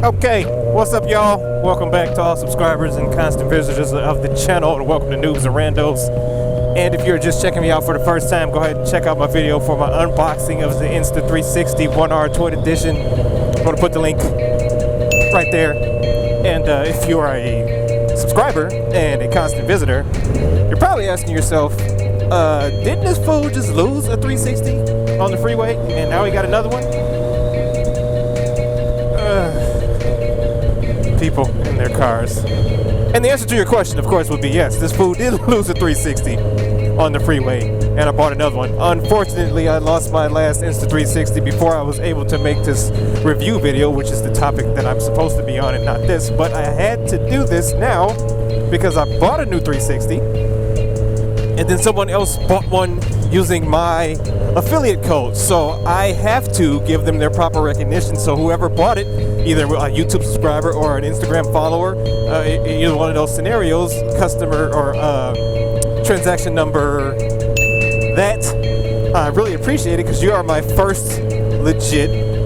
Okay, what's up, y'all? Welcome back to all subscribers and constant visitors of the channel, and welcome to Noobs and Randos. And if you're just checking me out for the first time, go ahead and check out my video for my unboxing of the Insta360 One R Toy Edition. I'm going to put the link right there. And if you are a subscriber and a constant visitor, you're probably asking yourself, didn't this fool just lose a 360 on the freeway and now he got another one? People in their cars. And the answer to your question, of course, would be yes. This fool did lose a 360 on the freeway, and I bought another one. Unfortunately, I lost my last Insta360 before I was able to make this review video, which is the topic that I'm supposed to be on and not this. But I had to do this now because I bought a new 360, and then someone else bought one using my affiliate code. So I have to give them their proper recognition. So whoever bought it, either a YouTube subscriber or an Instagram follower, either one of those scenarios, customer or transaction number, that I really appreciate it because you are my first legit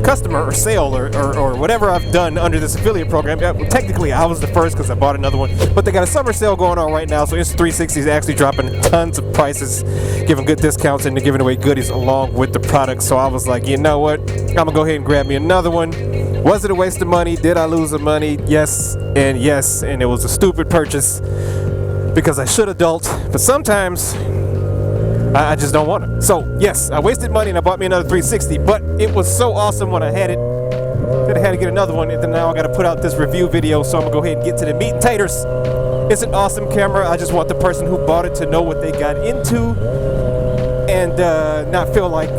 customer or sale or whatever I've done under this affiliate program. Technically, I was the first because I bought another one, but they got a summer sale going on right now, so Insta360 is actually dropping tons of prices, giving good discounts, and they're giving away goodies along with the product. So I was like, you know what? I'm gonna go ahead and grab me another one. Was it a waste of money? Did I lose the money? Yes, and it was a stupid purchase because I should adult, but sometimes I just don't want it. So yes, I wasted money and I bought me another 360, but it was so awesome when I had it that I had to get another one, and then now I got to put out this review video, so I'm gonna go ahead and get to the meat and taters. It's an awesome camera. I just want the person who bought it to know what they got into and not feel like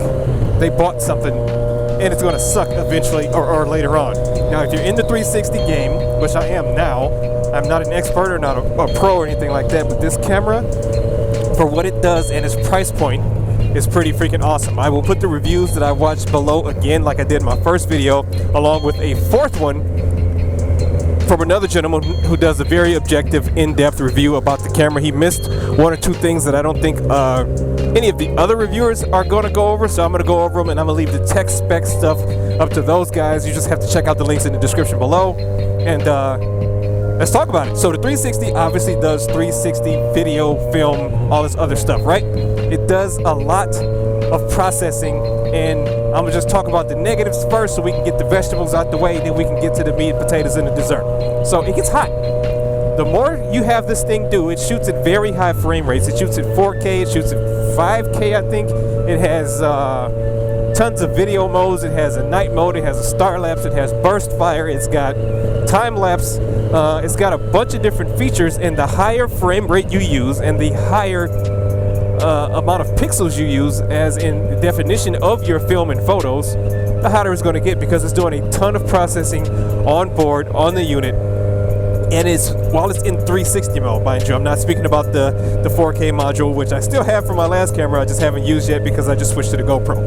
they bought something and it's gonna suck eventually or later on. Now, if you're in the 360 game, which I am now, I'm not an expert or not a pro or anything like that, but this camera, for what it does and its price point, is pretty freaking awesome. I will put the reviews that I watched below again, like I did in my first video, along with a fourth one from another gentleman who does a very objective, in-depth review about the camera. He missed one or two things that I don't think any of the other reviewers are going to go over, so I'm going to go over them, and I'm going to leave the tech spec stuff up to those guys. You just have to check out the links in the description below, and let's talk about it. So the 360 obviously does 360 video, film, all this other stuff, right? It does a lot of processing, and I'm gonna just talk about the negatives first so we can get the vegetables out the way, then we can get to the meat and potatoes and the dessert. So it gets hot. The more you have this thing do, it shoots at very high frame rates. It shoots at 4K, it shoots at 5K, I think. It has tons of video modes. It has a night mode, it has a star lapse, it has burst fire, it's got time lapse, it's got a bunch of different features, and the higher frame rate you use and the higher amount of pixels you use, as in the definition of your film and photos, the hotter it's going to get because it's doing a ton of processing on board on the unit. And while it's in 360 mode, mind you, I'm not speaking about the 4K module, which I still have from my last camera, I just haven't used yet because I just switched to the GoPro.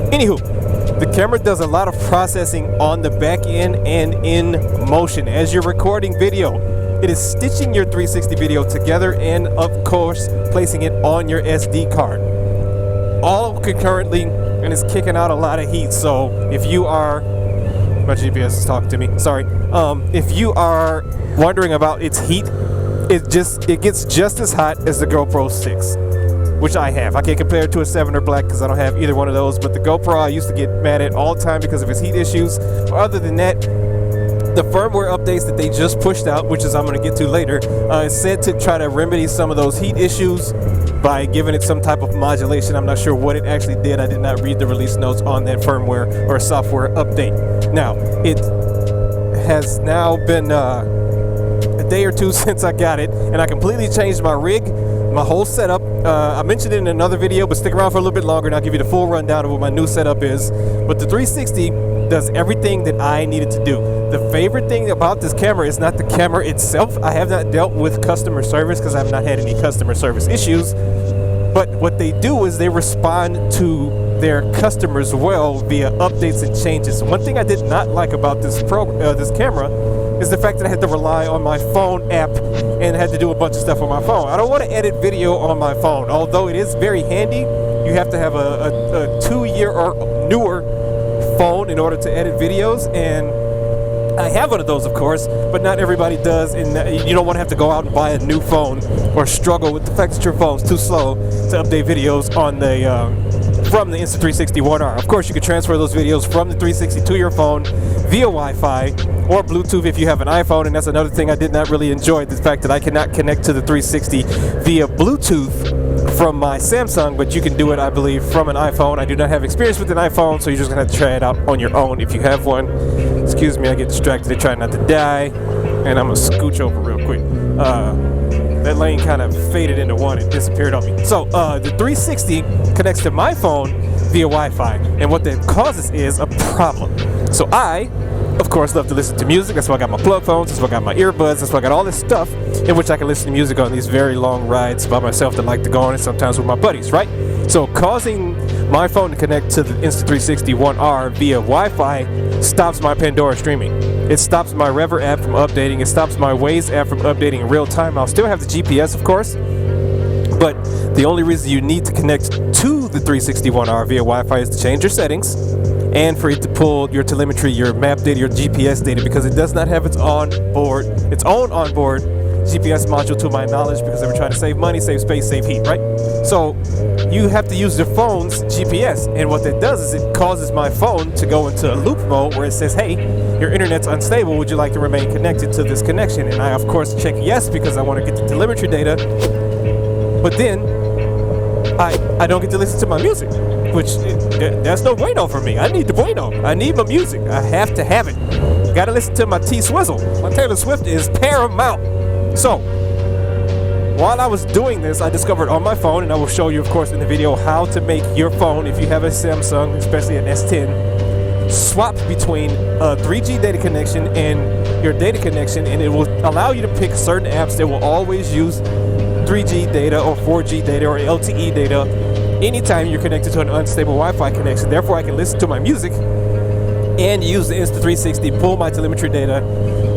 Anywho, the camera does a lot of processing on the back end and in motion. As you're recording video, it is stitching your 360 video together and, of course, placing it on your SD card. All concurrently, and it's kicking out a lot of heat. So if you are, my GPS is talking to me, sorry. If you are wondering about its heat, it gets just as hot as the GoPro 6, which I have. I can't compare it to a 7 or Black because I don't have either one of those, but the GoPro I used to get mad at all the time because of its heat issues. Other than that, the firmware updates that they just pushed out, which is I'm going to get to later, is said to try to remedy some of those heat issues by giving it some type of modulation. I'm not sure what it actually did. I did not read the release notes on that firmware or software update. Now, it has now been a day or two since I got it, and I completely changed my rig, my whole setup. I mentioned it in another video, but stick around for a little bit longer and I'll give you the full rundown of what my new setup is. But the 360 does everything that I needed to do. The favorite thing about this camera is not the camera itself. I have not dealt with customer service because I have not had any customer service issues. But what they do is they respond to their customers well via updates and changes. One thing I did not like about this camera is the fact that I had to rely on my phone app and had to do a bunch of stuff on my phone. I don't want to edit video on my phone, although it is very handy. You have to have a 2-year or newer phone in order to edit videos, and I have one of those, of course, but not everybody does, and you don't want to have to go out and buy a new phone or struggle with the fact that your phone's too slow to update videos on the from the Insta360 One R. Of course, you can transfer those videos from the 360 to your phone via Wi-Fi or Bluetooth if you have an iPhone, and that's another thing I did not really enjoy, the fact that I cannot connect to the 360 via Bluetooth from my Samsung, but you can do it, I believe, from an iPhone. I do not have experience with an iPhone, so you're just gonna have to try it out on your own if you have one. Excuse me, I get distracted. I try not to die, and I'm gonna scooch over real quick. That lane kind of faded into one and disappeared on me. So the 360 connects to my phone via Wi-Fi, and what that causes is a problem. So I, of course, love to listen to music. That's why I got my plug phones. That's why I got my earbuds. That's why I got all this stuff in which I can listen to music on these very long rides by myself that like to go on it sometimes with my buddies, right? So causing my phone to connect to the Insta360 One R via Wi-Fi stops my Pandora streaming. It stops my Rever app from updating. It stops my Waze app from updating in real time. I'll still have the GPS, of course, but the only reason you need to connect to the 360 One R via Wi-Fi is to change your settings and for it to pull your telemetry, your map data, your GPS data, because it does not have its own onboard GPS module to my knowledge, because they were trying to save money, save space, save heat, right? So you have to use your phone's GPS, and what that does is it causes my phone to go into a loop mode where it says, hey, your internet's unstable, would you like to remain connected to this connection? And I, of course, check yes, because I want to get the telemetry data, but then I don't get to listen to my music, which that's no bueno for me. I need the bueno. I need my music. I have to have it. Gotta listen to my T-Swizzle. My Taylor Swift is paramount. So, while I was doing this, I discovered on my phone, and I will show you, of course, in the video, how to make your phone, if you have a Samsung, especially an S10, swap between a 3G data connection and your data connection, and it will allow you to pick certain apps that will always use 3G data or 4G data or LTE data anytime you're connected to an unstable Wi-Fi connection. Therefore, I can listen to my music and use the Insta360, pull my telemetry data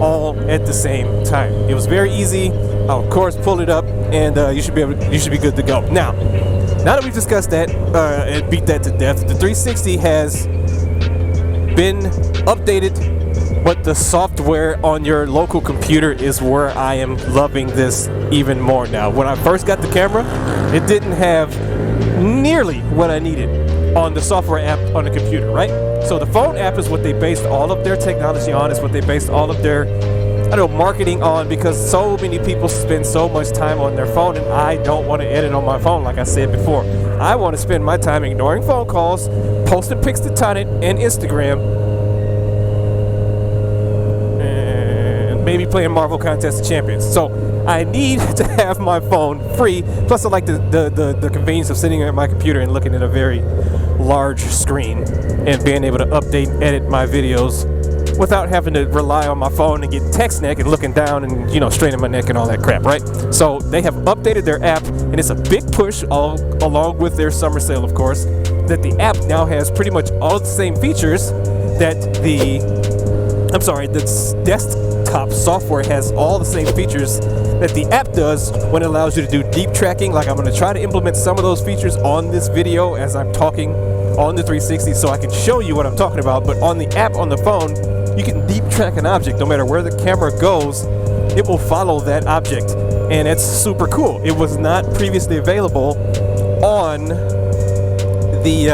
all at the same time. It was very easy. I'll, of course, pull it up, and you should be good to go. Now that we've discussed that and beat that to death, the 360 has been updated, but the software on your local computer is where I am loving this even more now. When I first got the camera, it didn't have nearly what I needed on the software app on the computer, right? So the phone app is what they based all of their technology on, is what they based all of their, marketing on, because so many people spend so much time on their phone, and I don't want to edit on my phone, like I said before. I want to spend my time ignoring phone calls, posting pics to Tonnet and Instagram, and maybe playing Marvel Contest of Champions. So I need to have my phone free. Plus, I like the convenience of sitting at my computer and looking at a very large screen and being able to update and edit my videos without having to rely on my phone and get text neck and looking down and straining my neck and all that crap, right? So they have updated their app, and it's a big push along with their summer sale, of course, that the app now has pretty much all the same features that the desktop software has all the same features that the app does when it allows you to do deep tracking. Like, I'm going to try to implement some of those features on this video as I'm talking on the 360 so I can show you what I'm talking about. But on the app on the phone, you can deep track an object. No matter where the camera goes, it will follow that object, and it's super cool. It was not previously available on the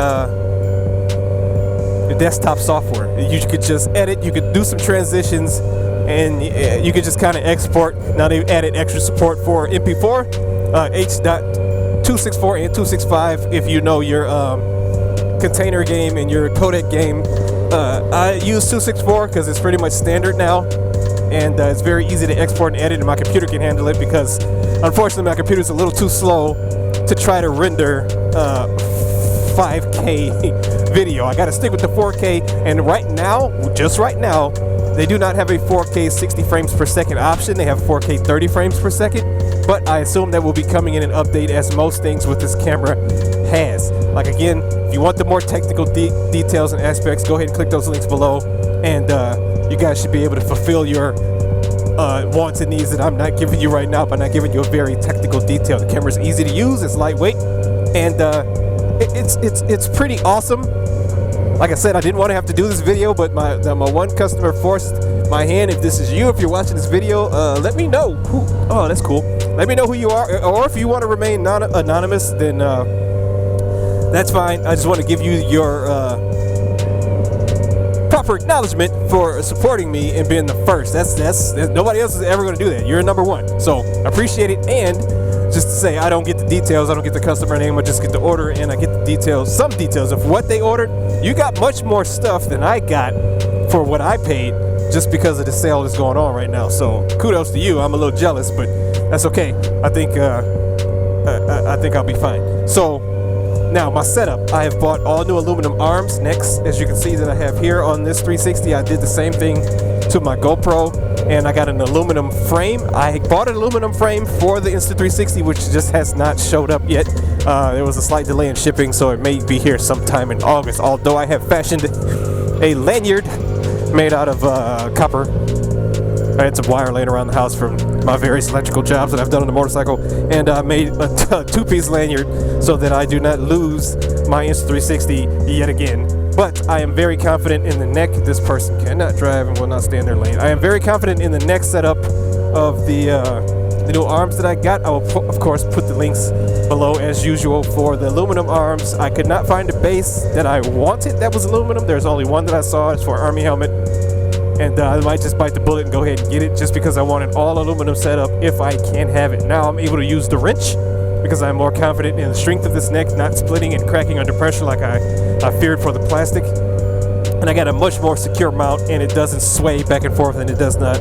desktop software. You could just edit, you could do some transitions, and you could just kind of export. Now they've added extra support for MP4, H.264 and 265 if you know your container game and your codec game. I use 264 because it's pretty much standard now, and it's very easy to export and edit, and my computer can handle it, because unfortunately my computer is a little too slow to try to render 5K video. I gotta stick with the 4K, and just right now, they do not have a 4K 60 frames per second option. They have 4K 30 frames per second, but I assume that will be coming in an update, as most things with this camera has. Like, again, if you want the more technical details and aspects, go ahead and click those links below, and you guys should be able to fulfill your wants and needs that I'm not giving you right now by not giving you a very technical detail. The camera's easy to use, it's lightweight, and it's pretty awesome. Like I said, I didn't want to have to do this video, but my one customer forced my hand. If this is you, if you're watching this video, let me know who. Oh, that's cool. Let me know who you are, or if you want to remain anonymous, then that's fine. I just want to give you your proper acknowledgement for supporting me and being the first. That's nobody else is ever going to do that. You're number one, so I appreciate it. And just to say, I don't get the details, I don't get the customer name, I just get the order, and I get the details, some details of what they ordered. You got much more stuff than I got for what I paid, just because of the sale that's going on right now. So kudos to you. I'm a little jealous, but that's okay. I think I'll be fine. So now my setup, I have bought all new aluminum arms, necks, as you can see that I have here on this 360. I did the same thing to my GoPro, and I got an aluminum frame. I bought an aluminum frame for the Insta360, which just has not showed up yet. There was a slight delay in shipping, so it may be here sometime in August, although I have fashioned a lanyard made out of copper. I had some wire laying around the house from my various electrical jobs that I've done on the motorcycle, and I made a two-piece lanyard so that I do not lose my Insta360 yet again. But I am very confident in the neck. This person cannot drive and will not stay in their lane. I am very confident in the neck setup of the new arms that I got. I will, of course, put the links below as usual for the aluminum arms. I could not find a base that I wanted that was aluminum. There's only one that I saw. It's for Army helmet. And I might just bite the bullet and go ahead and get it, just because I want an all aluminum setup if I can have it. Now I'm able to use the wrench because I'm more confident in the strength of this neck not splitting and cracking under pressure like I feared for the plastic. And I got a much more secure mount, and it doesn't sway back and forth, and it does not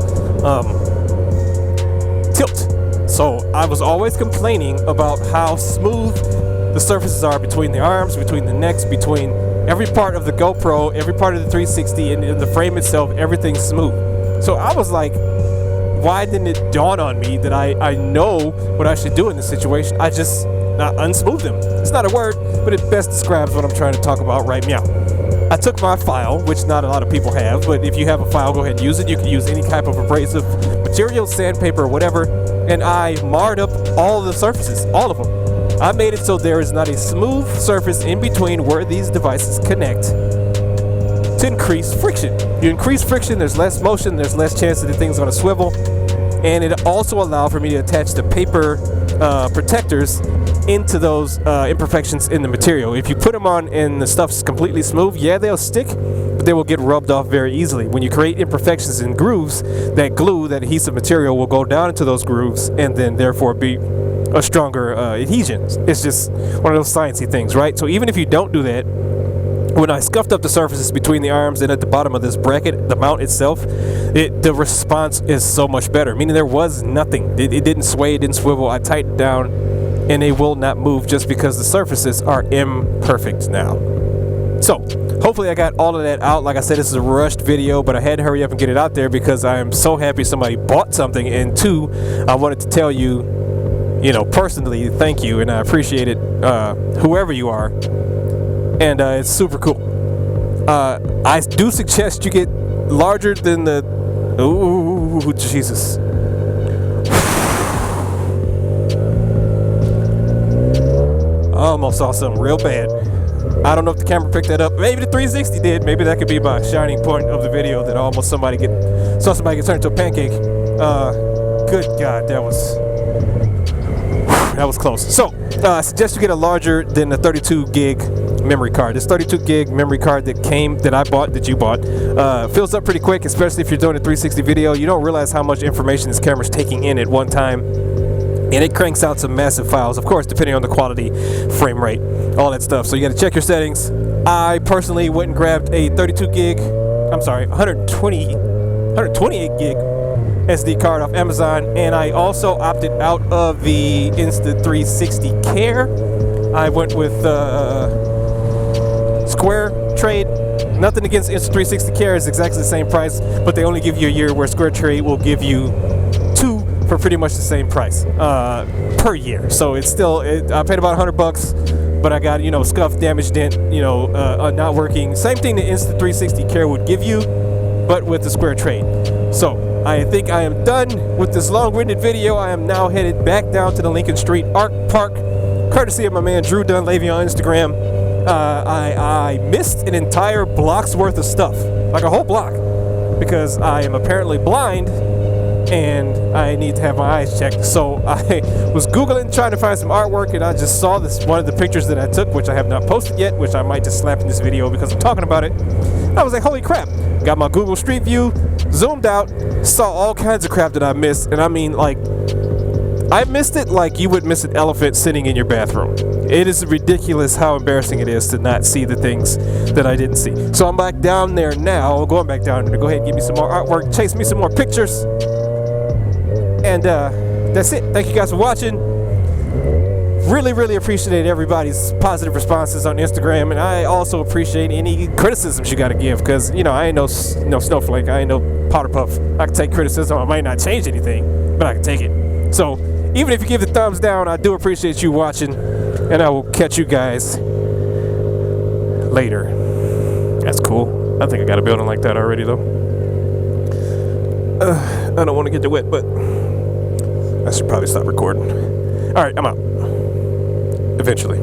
tilt. So I was always complaining about how smooth the surfaces are between the arms, between the necks, between every part of the GoPro, every part of the 360, and in the frame itself, everything's smooth. So I was like, why didn't it dawn on me that I know what I should do in this situation? I just not unsmooth them. It's not a word, but it best describes what I'm trying to talk about right now. I took my file, which not a lot of people have, but if you have a file, go ahead and use it. You can use any type of abrasive material, sandpaper, whatever, and I marred up all the surfaces, all of them. I made it so there is not a smooth surface in between where these devices connect to increase friction. You increase friction, there's less motion, there's less chance that the thing's going to swivel, and it also allowed for me to attach the paper protectors into those imperfections in the material. If you put them on and the stuff's completely smooth, yeah, they'll stick, but they will get rubbed off very easily. When you create imperfections in grooves, that glue, that adhesive material will go down into those grooves and then therefore be a stronger adhesion. It's just one of those sciencey things, right? So even if you don't do that, when I scuffed up the surfaces between the arms and at the bottom of this bracket, the mount itself, the response is so much better. Meaning there was nothing. It didn't sway, it didn't swivel. I tightened down, and they will not move just because the surfaces are imperfect now. So hopefully I got all of that out. Like I said, this is a rushed video, but I had to hurry up and get it out there because I am so happy somebody bought something, and two, I wanted to tell you, personally, thank you, and I appreciate it, whoever you are, and it's super cool. I do suggest you get larger than the, ooh, Jesus. I almost saw something real bad. I don't know if the camera picked that up. Maybe the 360 did. Maybe that could be my shining point of the video, that almost saw somebody get turned into a pancake. Good God, that was close. So, I suggest you get a larger than the 32 gig memory card. This 32 gig memory card that you bought, fills up pretty quick, especially if you're doing a 360 video. You don't realize how much information this camera's taking in at one time. And it cranks out some massive files, of course, depending on the quality, frame rate, all that stuff. So you got to check your settings. I personally went and grabbed a 128 gig SD card off Amazon, and I also opted out of the Insta360 Care. I went with Square Trade. Nothing against Insta360 Care, it's exactly the same price, but they only give you a year, where Square Trade will give you 2 for pretty much the same price per year. So it's still, I paid about $100, but I got, scuff, damage, dent, not working. Same thing the Insta360 Care would give you, but with the Square Trade. So I think I am done with this long-winded video. I am now headed back down to the Lincoln Street Art Park, courtesy of my man Drew Dunleavy on Instagram. I missed an entire block's worth of stuff, like a whole block. because I am apparently blind and I need to have my eyes checked. So I was Googling trying to find some artwork, and I just saw this one of the pictures that I took, which I have not posted yet, which I might just slap in this video because I'm talking about it. I was like, holy crap. Got my Google Street View, zoomed out, saw all kinds of crap that I missed, and I mean, like, I missed it like you would miss an elephant sitting in your bathroom. It is ridiculous how embarrassing it is to not see the things that I didn't see. So I'm back down there now, going back down there to go ahead and give me some more artwork, chase me some more pictures. And that's it. Thank you guys for watching. Really, really appreciate everybody's positive responses on Instagram, and I also appreciate any criticisms you got to give, because, you know, I ain't no snowflake. I ain't no powder puff. I can take criticism. I might not change anything, but I can take it. So even if you give the thumbs down, I do appreciate you watching, and I will catch you guys later. That's cool. I think I got a building like that already, though. I don't want to get wet, but I should probably stop recording. All right, I'm out. Eventually.